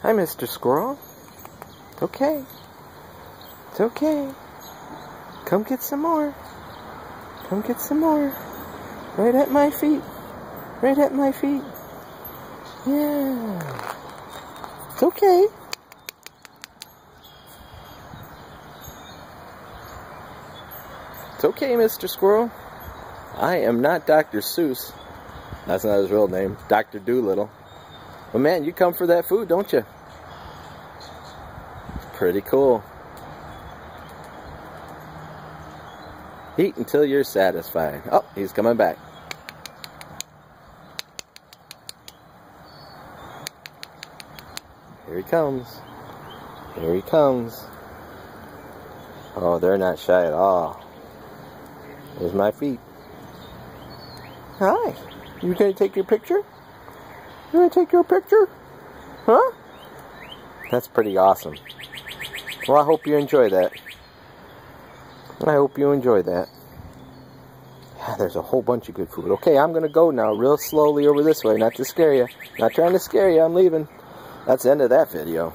Hi, Mr. Squirrel. It's okay. It's okay. Come get some more. Come get some more. Right at my feet. Right at my feet. Yeah. It's okay. It's okay, Mr. Squirrel. I am not Dr. Seuss. That's not his real name. Dr. Doolittle. But man, you come for that food, don't you? It's pretty cool. Eat until you're satisfied. Oh, he's coming back. Here he comes. Here he comes. Oh, they're not shy at all. There's my feet. Hi. You gonna take your picture? You gonna take your picture? Huh? That's pretty awesome. Well, I hope you enjoy that. I hope you enjoy that. Yeah, there's a whole bunch of good food. Okay, I'm gonna go now real slowly over this way, not to scare you. Not trying to scare you, I'm leaving. That's the end of that video.